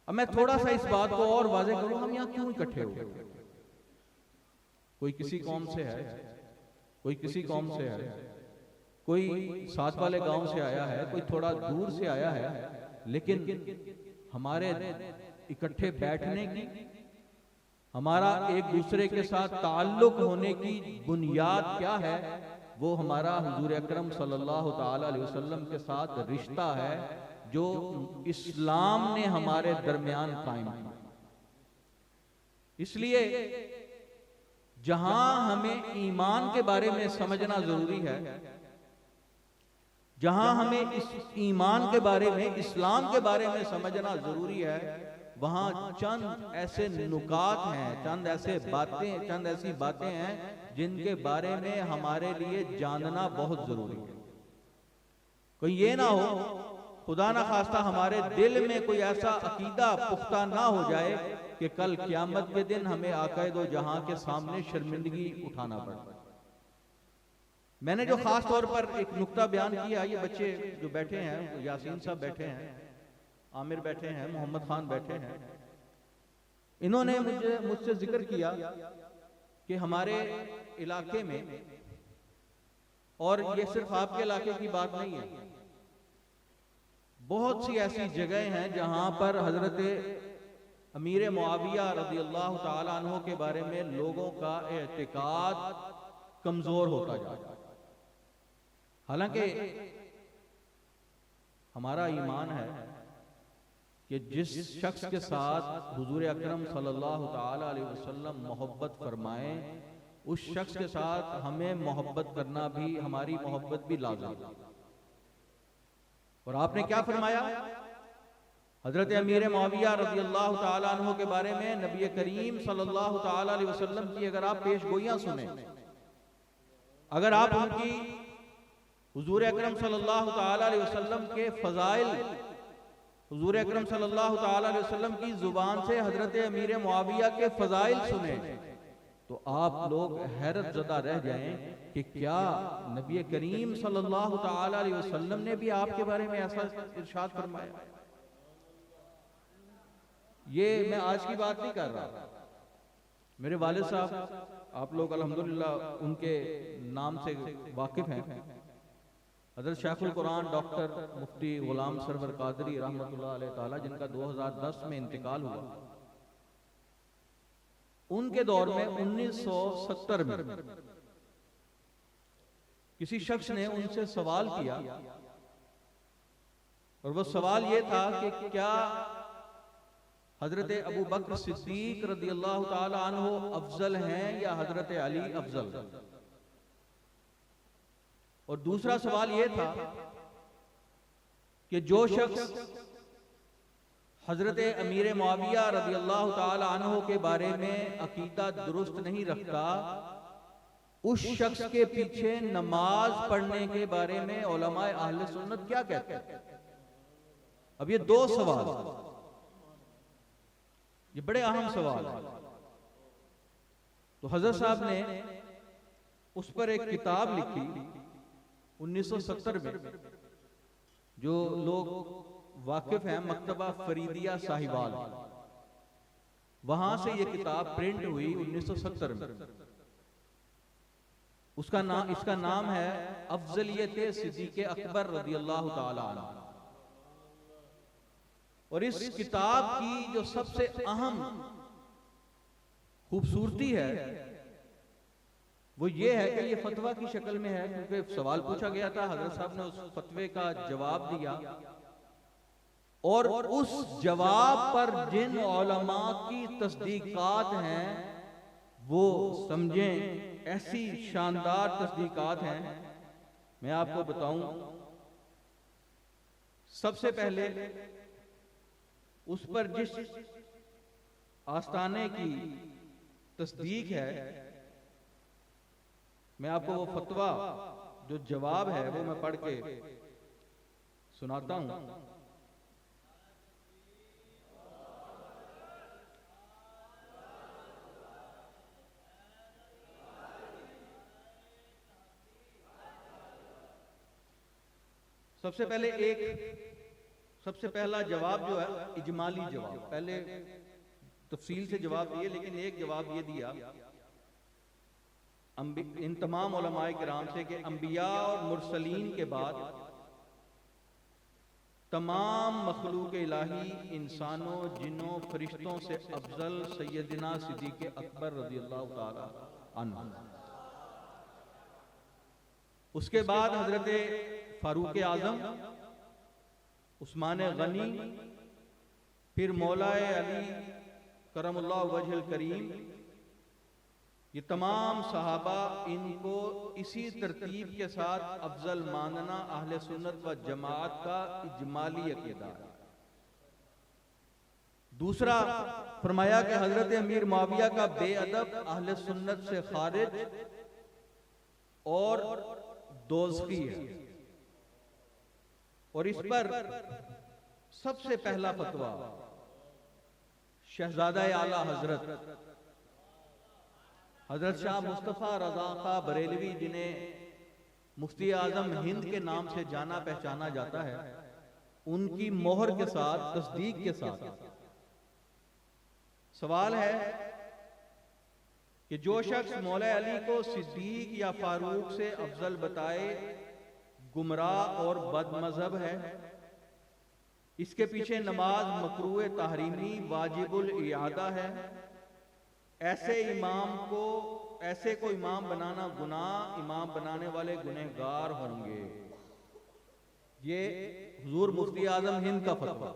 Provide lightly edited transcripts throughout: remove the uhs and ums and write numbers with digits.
अब मैं थोड़ा सा इस बात को और वाज़ेह करूं, हम यहाँ क्यों इकट्ठे हुए? कोई किसी कौम से है, कोई किसी कौम से है, कोई साथ वाले गांव से आया है, कोई थोड़ा दूर से आया है, लेकिन हमारे इकट्ठे बैठने की, हमारा एक दूसरे के साथ ताल्लुक होने की बुनियाद क्या है? वो हमारा हुजूर अकरम सल्लल्लाहु ताला अलैहि वसल्लम के साथ रिश्ता है जो इस्लाम ने हमारे दरमियान कायम किया। इसलिए जहां हमें ईमान के बारे में समझना जरूरी है, जहां हमें इस ईमान के बारे में, इस्लाम के बारे में समझना जरूरी है, वहां चंद ऐसे नुकात हैं, चंद ऐसी बातें हैं जिनके बारे में हमारे लिए जानना बहुत जरूरी है। कोई ये ना हो, खुदा ना खास्ता हमारे दिल में कोई ऐसा अकीदा पुख्ता ना हो जाए कि कल क़यामत के दिन हमें आक़ाए दो जहां के सामने शर्मिंदगी उठाना पड़े। मैंने जो खास तौर पर एक नुक्ता बयान किया, ये बच्चे जो बैठे हैं, यासीन साहब बैठे हैं, आमिर बैठे हैं, मोहम्मद खान बैठे हैं, इन्होंने मुझसे जिक्र किया कि हमारे इलाके में, और ये सिर्फ आपके इलाके की बात नहीं है, बहुत सी ऐसी जगह हैं जहां पर हजरत अमीर मुआविया रज़ियल्लाहु ताला अन्हु के बारे में लोगों का एतिकाद कमजोर होता जा रहा है। हालांकि हमारा ईमान है कि जिस शख्स के साथ हुजूर अकरम सल्लल्लाहु ताला अलैहि वसल्लम मोहब्बत फरमाए, उस शख्स के साथ हमें मोहब्बत करना भी, हमारी मोहब्बत भी लाज़िम है। और आपने क्या फरमाया? हजरत अमीर मुआविया रज़ियल्लाहु ताला अन्हु के बारे में नबी करीम सल्लल्लाहु ताला अलैहि वसल्लम की अगर आप पेशगोइयां सुने, अगर आप उनकी, हुजूर अकरम सल्लल्लाहु ताला अलैहि वसल्लम के फजाइल, हुजूर अकरम सल्लल्लाहु ताला अलैहि वसल्लम की जुबान से हजरत अमीर मुआविया के फजाइल सुने, तो आप लोग हैरत ज़दा रह जाएं कि क्या नबी करीम सल्लल्लाहु ताला अलैहि वसल्लम ने भी आपके बारे में ऐसा इरशाद फरमाया। ये मैं आज की बात नहीं कर रहा, मेरे वालिद साहब, आप लोग अल्हम्दुलिल्लाह उनके नाम से वाकिफ हैं, हज़रत शेखुल कुरान डॉक्टर मुफ्ती गुलाम सरवर कादरी रहमतुल्लाह अलैह ताला, जिनका 2010 में इंतकाल हुआ, उनके दौर में 1970 में किसी शख्स ने उनसे सवाल किया, और वो सवाल ये था कि क्या हजरत अबू बकर सिद्दीक रज़ियल्लाहु ताला अन्हु अफजल हैं या हजरत अली अफजल? और दूसरा सवाल यह था कि जो शख्स हजरत अमीर मुआविया रज़ियल्लाहु ताला अन्हु के बारे में अकीदा दुरुस्त नहीं रखता, उस शख्स के पीछे नमाज पढ़ने के बारे में उलमाए अहले सुन्नत क्या कहते हैं? अब ये दो सवाल, ये बड़े अहम सवाल है। तो हजरत साहब ने उस पर एक किताब लिखी 1970 में। जो लोग वाकिफ हैं मकतबा फरीदिया साहिवाल, वहां से ये किताब प्रिंट हुई 1970 में। इसका नाम है अफजलियत सिद्दीक़ अकबर रज़ियल्लाहु ताला अन्हु। और इस किताब की जो सबसे अहम खूबसूरती है वो ये है कि ये फतवा की शक्ल में है, क्योंकि सवाल पूछा गया था, हजरत साहब ने उस फतवे का जवाब दिया, और उस जवाब पर जिन उलमा की तस्दीकात हैं वो समझें ऐसी शानदार तस्दीकात हैं। मैं आपको बताऊं, सबसे पहले उस पर जिस आस्ताने की तस्दीक है, मैं आपको वो फतवा जो जवाब है वो मैं पढ़ के सुनाता हूं। सबसे पहले एक सबसे पहला जवाब जो है इजमाली जवाब, पहले तफसील से जवाब दिए, लेकिन एक जवाब ये दिया इन तमाम उलमाए किराम से कि अंबिया और मुरसलीन के बाद तमाम मखलूक इलाही इंसानों, जिन्नों, फरिश्तों से अफजल सैयदना सिद्दीक़ अकबर रज़ियल्लाहु ताला अन्हु, उसके बाद हजरत फारूक आजम, उस्मान गनी, फिर मौलाए अली करमुल्लाहु वजहुल करीम, ये तमाम सहाबा, इनको इसी तरतीब के साथ अफजल मानना अहले सुन्नत व जमात का इजमाली अकीदा है। दूसरा फरमाया कि हजरत अमीर मुआविया का बेअदब अहले सुन्नत से खारिज और दोज़खी है, और इस पर सबसे पहला फतवा शहजादा आला हजरत शाह मुस्तफ़ा रज़ा खां बरेलवी, जिन्हें मुफ्ती आज़म हिंद के नाम से जाना पहचाना जाता है, उनकी मोहर के साथ, तस्दीक के साथ सवाल है कि जो शख्स मौला अली को सिद्दीक या फारूक से अफजल बताए गुमराह और बदमज़हब है। इसके पीछे नमाज मकरूह तहरीमी वाजिबुल इयादा है। ऐसे को इमाम बनाना गुनाह, इमाम बनाने वाले गुनहगार होंगे। ये हुजूर मुफ्ती आज़म हिंद का फतवा।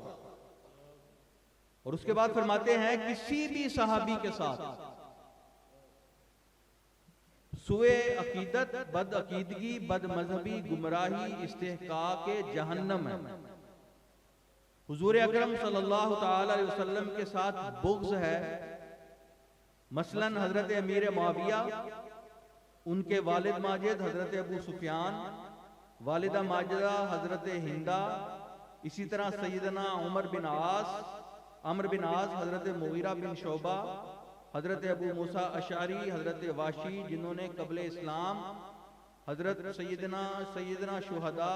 और उसके बाद फरमाते हैं किसी भी सहाबी के साथ सुए अकीदत, बद अकीदगी, बद मजहबी, गुमराही, इस्तेहकाक जहन्नम है। हुजूर अकरम सल्लल्लाहु ताला अलैहि वसल्लम के साथ बुग़्ज़ है। मसलन हजरत अमीर मुआविया, उनके वालिद माजिद हजरत अबू सुफियान, वालिदा माजिदा हजरत हिंदा, इसी तरह सैयदना उमर बिन आस, अमर बिन आस, हजरत मुगीरा बिन शोबा, हजरत अबू मूसा अशारी, हजरत वाशी, जिन्होंने कबल इस्लाम हजरत सैयदना शुहदा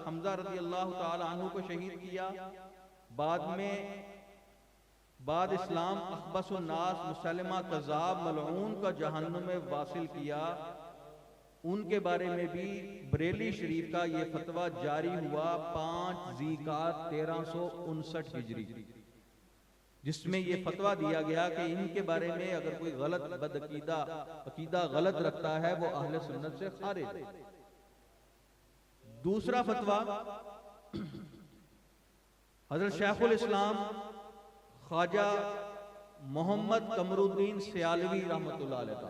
हमजा रज़ी अल्लाह ताला अन्हु को शहीद किया, बाद इस्लाम अखबसुन्नास मुसलमा कज़ाब मलऊन का जहन्नुम में वासिल किया, उनके बारे में भी बरेली शरीफ का ये फतवा जारी हुआ 5 ज़ीक़ात 1359 हिजरी, जिसमें ये फतवा दिया गया कि इनके बारे में अगर कोई गलत अकीदा गलत रखता है वो अहले सुन्नत से खारिज। दूसरा फतवा हजरत शेखुल इस्लाम ख्वाजा मोहम्मद कमरुद्दीन सियालवी रहमतुल्लाह अलैह,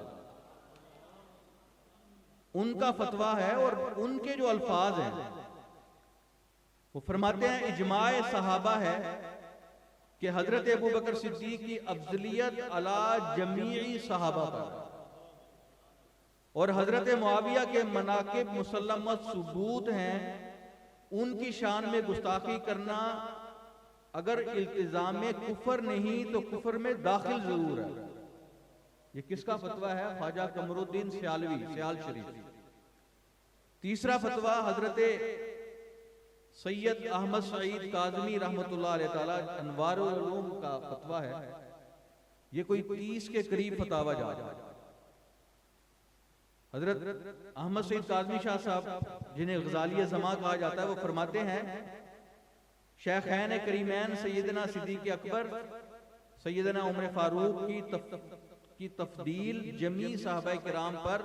उनका फतवा है। और उनके जो अल्फाज हैं वो फरमाते हैं इजमाए सहाबा है कि हजरत अबू बकर सिद्दीक की अफजलियत अला जमीई सहाबा पर, और हजरत मुआविया के मनाकिब मुसल्लमत सुबूत हैं। उनकी शान में गुस्ताखी करना अगर इल्तिजाम में कुफर नहीं तो कुफर में दाखिल जरूर है। ये किसका फतवा है? ख्वाजा कमरुद्दीन सियालवी, सियाल शरीफ। तीसरा फतवा हजरत सैयद अहमद सईद काज़मी रहमतुल्लाह अलैह ताला अनवारुल उलूम का फतवा है। ये कोई 30 के करीब फतावा जा रहा है। हजरत अहमद सईद काज़मी शाह साहब, जिन्हें गज़ाली ज़मा कहा जाता है, वो फरमाते हैं शेखैन करीमैन सैयदना सिद्दीक़ अकबर, सैयदना उमर फारूक की तफदील जमी साहबा किराम पर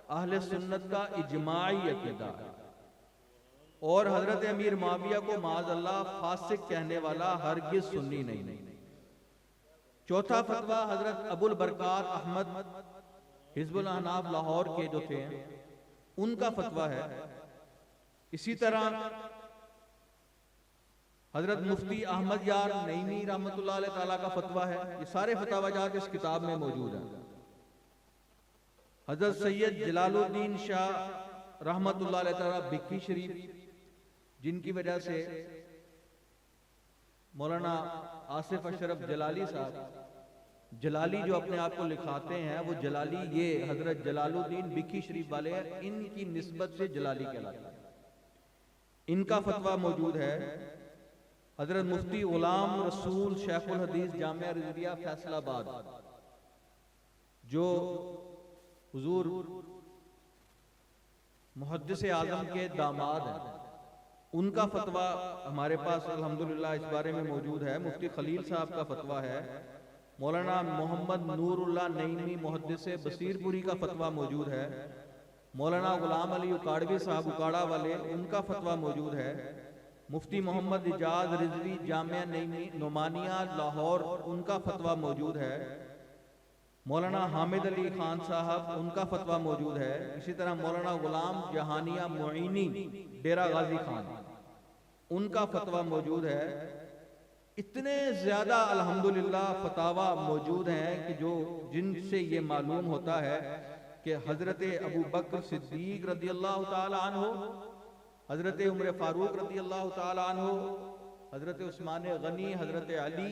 अहले सुन्नत का इजमाई अकीदा है। और हजरत अमीर मुआविया को माज़अल्लाह फासिक कहने वाला हरगिज सुन्नी नहीं। चौथा फतवा हजरत अबुल बरकात अहमद हिज़्बुल अहनाफ लाहौर के जो थे, उनका फतवा है। इसी तरह हजरत मुफ्ती अहमद यार नईमी रहमतुल्लाह अलैह ताला का फतवा है। ये सारे फतवाजात इस किताब में मौजूद हैं। हजरत सैयद जलालुद्दीन शाह रहमतुल्लाह अलैह ताला बिक्की शरीफ, जिनकी वजह से मौलाना आसिफ अशरफ जलाली साहब, जलाली जो अपने आप को लिखाते हैं, वो जलाली, ये हजरत जलालुद्दीन बिक्की शरीफ वाले हैं, इनकी निस्बत से जलाली कहलाते हैं। इनका फतवा मौजूद है हजरत मुफ्ती गुलाम रसूल शेखुल हदीस जामिया रिजविया फैसलाबाद, जो हुजूर मुहद्दिस आजम के दामाद हैं, उनका फतवा हमारे पास अल्हम्दुलिल्लाह इस बारे में मौजूद है। मुफ्ती खलील साहब का फतवा है, मौलाना मोहम्मद नूरुल्लाह नईमी मुहद्दिस बसीरपुरी का फतवा मौजूद है, मौलाना गुलाम अली उकाड़वी साहब उकाड़ा वाले, उनका फतवा मौजूद है, मुफ्ती मोहम्मद इजाज रिजवी जामिया नोमानिया लाहौर, उनका फतवा मौजूद है, मौलाना हामिद अली खान साहब, उनका फतवा मौजूद है, इसी तरह मौलाना गुलाम जहानिया मुईनी डेरा गाजी खान, उनका फतवा मौजूद है। इतने ज्यादा अल्हम्दुलिल्लाह फतावा मौजूद हैं कि जो जिनसे ये मालूम होता है कि हजरत अबू बकर सिद्दीक रदी अल्लाह ताला अन्हु, हजरत उमर फारूक रदी अल्लाह ताला अन्हु, हजरत उस्मान गनी, हजरत अली,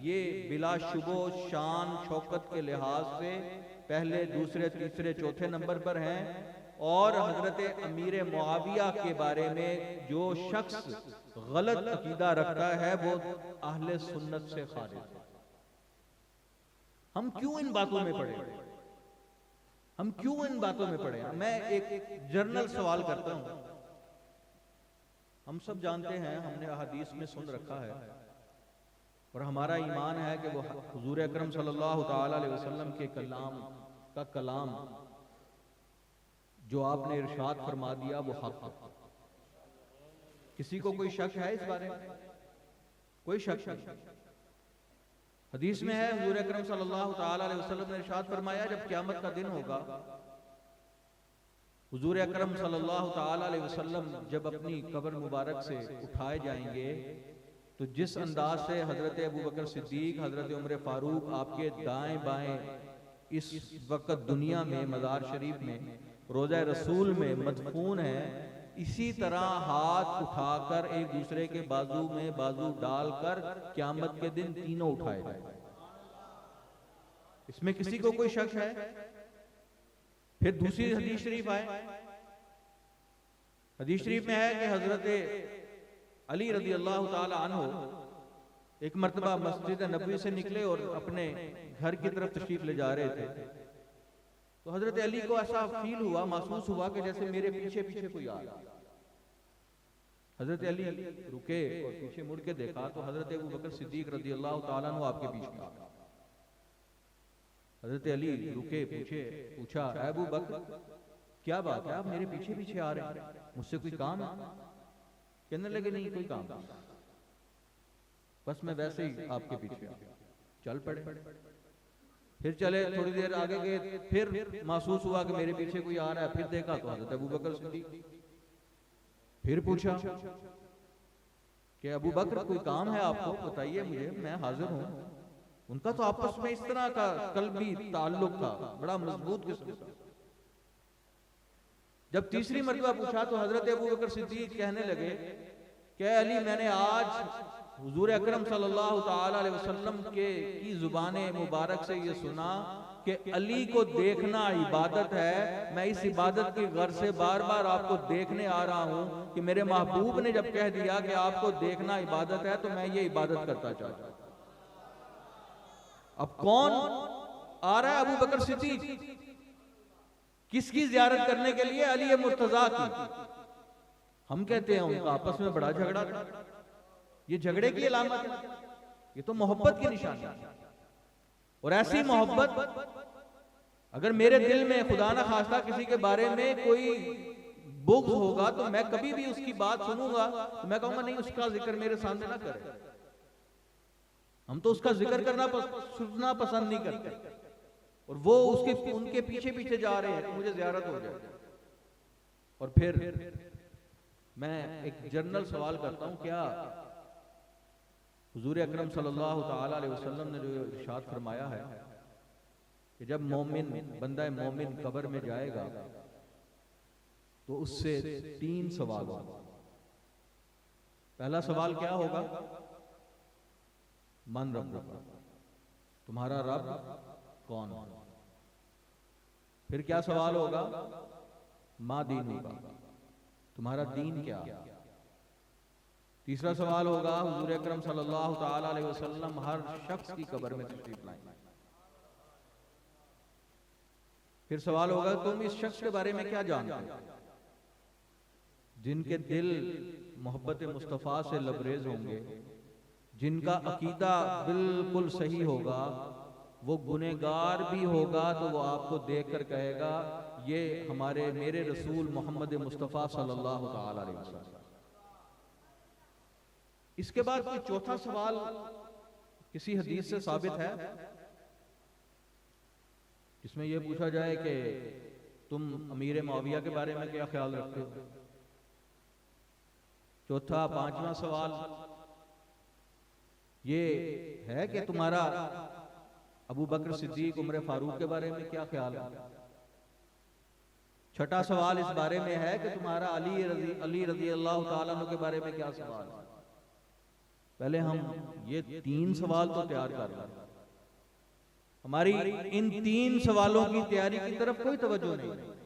ये बिला शुबो शान शौकत के लिहाज से पहले, दूसरे, तीसरे, चौथे नंबर पर हैं। और हजरत अमीर मुआविया के बारे में जो शख्स गलत अकीदा रखता है वो अहले सुन्नत से खारिज है। हम क्यों इन बातों में पड़े, हम क्यों इन बातों में पड़े? मैं एक जर्नल सवाल करता हूं। हम सब जानते हैं, हमने हदीस में सुन रखा है और हमारा ईमान है कि वो हुजूर अकरम सल्लल्लाहु ताला अलैहि वसल्लम के कलाम जो आपने इरशाद फरमा दिया वो हक है। किसी को कोई शक है इस बारे में? कोई शक नहीं। हदीस में है, हुजूर अकरम सल्लल्लाहु ताला अलैहि वसल्लम ने इरशाद फरमाया, जब क़यामत का दिन होगा, हुजूर अकरम सल्लल्लाहु ताला अलैहि वसल्लम जब अपनी कब्र मुबारक से उठाए जाएंगे तो जिस अंदाज से हजरत अबू बकर सिद्दीक, हजरत उमर फारूक आपके दाएं बाएं इस वक्त दुनिया में मज़ार शरीफ में रोज़ा रसूल में मदफून है, इसी तरह हाथ उठाकर एक दूसरे के बाजू में बाजू डालकर क़यामत के दिन तीनों उठाए जाए। इसमें किसी को कोई शक है? फिर दूसरी हदीस शरीफ आए, हदीस शरीफ में है कि हजरत अली रदी अल्लाह ताला अन्हु एक मर्तबा मस्जिद नबवी से निकले और अपने घर की तरफ तशरीफ ले जा रहे थे, तो हजरत अली को ऐसा फील हुआ, महसूस हुआ कि जैसे मेरे पीछे पीछे कोई आ रहा। हजरत अली रुके और पीछे मुड़ के देखा तो हजरत अबू बकर सिद्दीक रदी अल्लाह ताला अन्हु आपके पीछे आ। हजरत अली रुके, पूछा अबू बकर क्या बात है, आप मेरे पीछे पीछे आ रहे हैं, मुझसे कोई काम है? कहने लगे नहीं कोई काम, बस मैं वैसे ही आपके पीछे आ। चल पड़े, फिर चले, थोड़ी देर आगे गए, फिर महसूस हुआ कि मेरे पीछे कोई आ रहा है, फिर देखा तो हजरत अबू बकर सिद्दीक। फिर पूछा कि अबू बकर कोई काम है आपको, बताइए मुझे, मैं हाजिर हूं। उनका तो आपस में इस तरह का कल्बी ताल्लुक था, बड़ा मजबूत किस्म का। जब तीसरी मर्तबा पूछा तो हजरत अबू बकर सिद्दीक कहने लगे कि अली, मैंने आज हुजूर अकरम सल्लल्लाहु ताला अलैहि वसल्लम की जुबाने मुबारक से ये सुना कि अली को देखना इबादत है। मैं इस इबादत की गर्ज से बार बार आपको देखने आ रहा हूं कि मेरे महबूब ने जब कह दिया कि आपको देखना इबादत है तो मैं ये इबादत करता चाहता हूं। अब कौन आ रहा है? अबू बकर सिद्दीक। किसकी ज़ियारत करने के लिए? अली मुर्तजा की। हम कहते हैं उनका आपस में बड़ा झगड़ा था, ये झगड़े की अलामत है, ये तो मोहब्बत की निशानी है। और ऐसी मोहब्बत अगर मेरे दिल में खुदा ना खास्ता किसी के बारे में कोई बुग़्ज़ होगा तो मैं कभी भी उसकी बात सुनूंगा तो मैं कहूंगा नहीं, उसका जिक्र मेरे सामने ना करे। हम तो उसका जिक्र करना सुनना पसंद नहीं करते, और वो उसके उनके पीछे पीछे जा रहे हैं, मुझे ज़ियारत हो जाए। और फिर मैं एक जनरल सवाल करता हूं, क्या हुजूर अकरम सल्लल्लाहु ताला अलैहि वसल्लम ने जो इरशाद फरमाया है कि जब मोमिन बंदा मोमिन कब्र में जाएगा तो उससे 3 सवाल होगा। पहला सवाल क्या होगा? मन रब्बुका, तुम्हारा रब कौन है? फिर क्या सवाल होगा? मा दीनुका, तुम्हारा दीन क्या? तीसरा सवाल होगा, हुजूर अकरम सल्लल्लाहु ताला अलैहि वसल्लम हर शख्स की कब्र में तशरीफ लाएंगे। फिर सवाल होगा, तुम इस शख्स के बारे में क्या जानते हो जिनके दिल मोहब्बत मुस्तफ़ा से लबरेज होंगे, जिनका अकीदा बिल्कुल सही होगा, वो गुनहगार भी होगा तो वो आपको देखकर कहेगा ये हमारे मेरे रसूल मोहम्मद मुस्तफ़ा सल्लल्लाहु ताला अलैहि वसल्लम। इसके बाद कोई चौथा सवाल किसी हदीस से साबित है जिसमें यह पूछा जाए कि तुम अमीर मुआविया के बारे में क्या ख्याल रखते हो। चौथा पांचवा सवाल ये है कि तुम्हारा अबू बकर सिद्दीक उमर फारूक के बारे में क्या ख्याल है। छठा सवाल इस बारे में है कि तुम्हारा अली रज़ी अल्लाह ताला अन्हु के बारे में क्या सवाल है। पहले हम ये 3 सवाल तो तैयार कर लें। हमारी इन 3 सवालों की तैयारी की तरफ कोई तवज्जो नहीं है।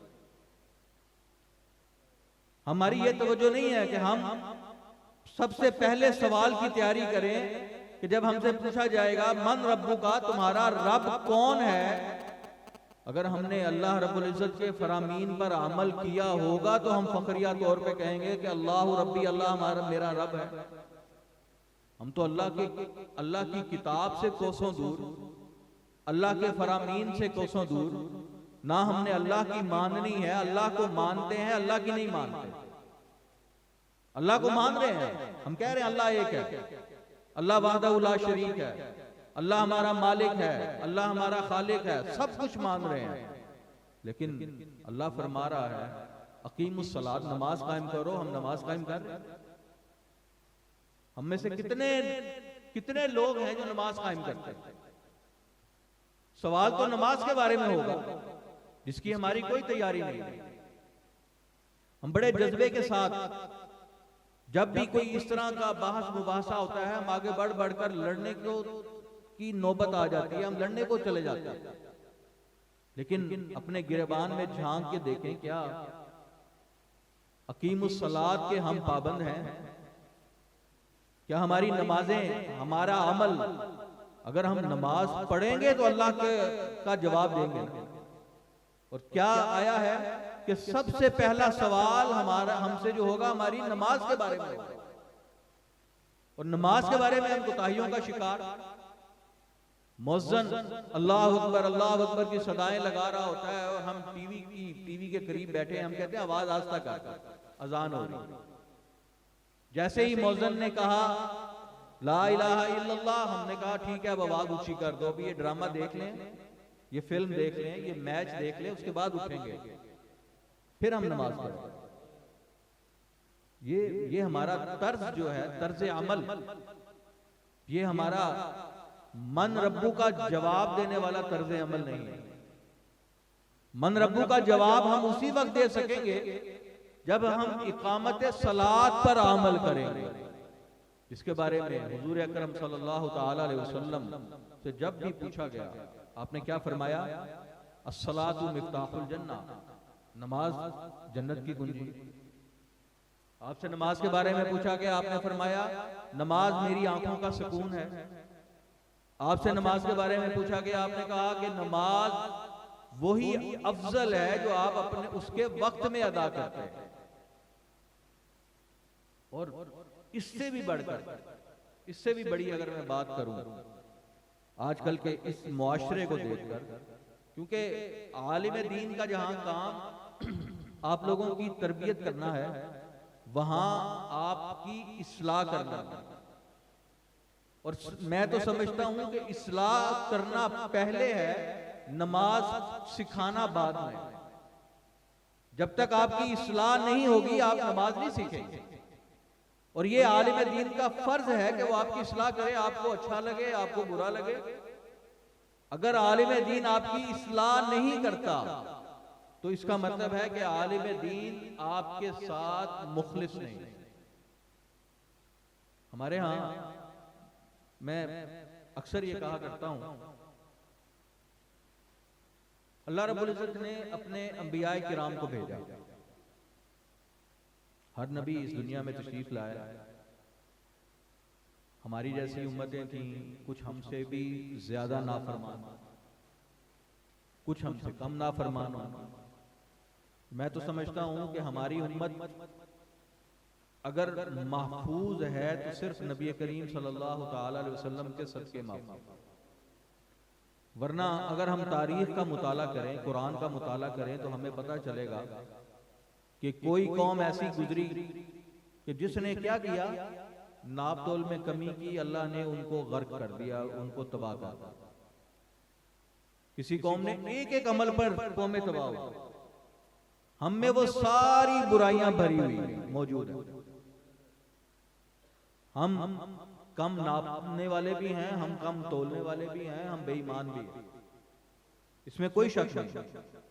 हमारी ये तवज्जो नहीं है कि हम सबसे पहले सवाल की तैयारी करें कि जब हमसे पूछा जाएगा मन रब्बु का, तुम्हारा रब कौन है। अगर हमने अल्लाह रब्बुल इज्जत के फरामीन पर अमल किया होगा तो हम फखरिया तौर पे कहेंगे कि अल्लाह रब्बी, अल्लाह हमारा मेरा रब है। हम तो अल्लाह की किताब से कोसों दूर, अल्लाह के फरामीन से कोसों दूर, ना हमने अल्लाह की माननी है। अल्लाह को मानते हैं, अल्लाह की नहीं मानते। अल्लाह को मान रहे हैं, हम कह रहे हैं अल्लाह एक है, अल्लाह वाहदहू ला शरीक है, अल्लाह हमारा मालिक है, अल्लाह हमारा खालिक है, सब कुछ मान रहे हैं। लेकिन अल्लाह फरमा रहा है अकीमुस सलात, नमाज कायम करो। हम नमाज कायम कर रहे हैं। हम में से कितने लोग हैं जो नमाज कायम करते हैं। सवाल तो नमाज के बारे में होगा जिसकी हमारी कोई तैयारी नहीं है। हम बड़े जज्बे के साथ जब भी कोई इस तरह का बहस मुबासा होता है, हम आगे बढ़ बढ़कर लड़ने को की नौबत आ जाती है, हम लड़ने को चले जाते हैं। लेकिन अपने गिरबान में झांक के देखें, क्या अकीमुस सलात के हम पाबंद हैं? क्या हमारी नमाजें, हमारा अमल, अगर हम नमाज पढ़ेंगे तो अल्लाह का जवाब देंगे। और क्या आया है कि सबसे पहला सवाल हमारा हमसे जो होगा हमारी नमाज के बारे में होगा। और नमाज के बारे में हम कोताहियों का शिकार। मुअज्जिन अल्लाह अकबर की सदाएं लगा रहा होता है और हम टीवी के करीब बैठे हैं, हम कहते हैं आवाज आस्ता कर, अजान हो रही। जैसे ही मुअज्जिन ने कहा ला इलाहा इल्लल्लाह, हमने कहा ठीक है अब आवाज ऊंची कर दो, अभी ये ड्रामा देख लें, ये फिल्म देख लें, ये मैच देख लें, उसके बाद उठेंगे, फिर हम नमाज पढ़ेंगे। ये हमारा तर्ज जो है, तर्ज अमल, ये हमारा मन रब्बू का जवाब देने वाला तर्ज अमल नहीं है। मन रब्बू का जवाब हम उसी वक्त दे सकेंगे जब हम इकामत सलात पर अमल करेंगे। इसके बारे में हुजूर अकरम सल्लल्लाहु ताला अलैहि वसल्लम से जब भी पूछा गया, आपने क्या फरमाया? अस्सलातु मिफ्ताहुल जन्ना, नमाज जन्नत की कुंजी। आपसे नमाज के बारे में पूछा गया, आपने फरमाया नमाज मेरी आंखों का सुकून है। आपसे नमाज के बारे में पूछा गया, आपने कहा कि नमाज वही अफजल है जो आप अपने उसके वक्त में अदा करते हैं। और इससे भी बढ़कर, इससे भी बड़ी अगर मैं बात करूं आजकल के इस मुआशरे को देखकर, क्योंकि आलिम दीन का जहां काम आप लोगों की तरबियत करना है, वहां आपकी इस्लाह करना है। और मैं तो समझता हूं कि इस्लाह करना पहले है, नमाज सिखाना बाद में। जब तक आपकी इस्लाह नहीं होगी आप नमाज नहीं सीखेंगे। और ये आलिम दीन का फर्ज है कि वो आपकी इस्लाह करे, आपको अच्छा लगे आपको बुरा लगे। अगर आलिम दीन आपकी इस्लाह नहीं करता तो इसका मतलब है कि आलिम दीन आपके साथ मुखलिस नहीं। हमारे यहां मैं अक्सर ये कहा करता हूं, अल्लाह रब्बुल इज्जत ने अपने अंबियाए किराम को भेजा। हर नबी इस दुनिया में तशरीफ लाया, हमारी जैसी उम्मतें थीं, कुछ हमसे भी ज्यादा नाफरमान, कुछ हमसे कम नाफरमान होंगी। मैं तो समझता हूं कि हमारी उम्मत अगर महफूज है तो सिर्फ नबी करीम सल्लल्लाहु ताला अलैहि वसल्लम के सदके महफूज। वरना अगर हम तारीख का मुताला करें, कुरान का मुताला करें, तो हमें पता चलेगा कि कोई कौम ऐसी गुजरी कि जिसने क्या किया, नापतोल में कमी की, अल्लाह ने उनको गर्क कर दिया, उनको तबाह कर दिया। किसी कौम ने एक एक अमल पर कौमें तबाह हो, हम में वो सारी बुराइयां भरी हुई मौजूद है। हम कम नापने वाले भी हैं, हम कम तोलने वाले भी हैं, हम बेईमान भी हैं, इसमें कोई शक नहीं।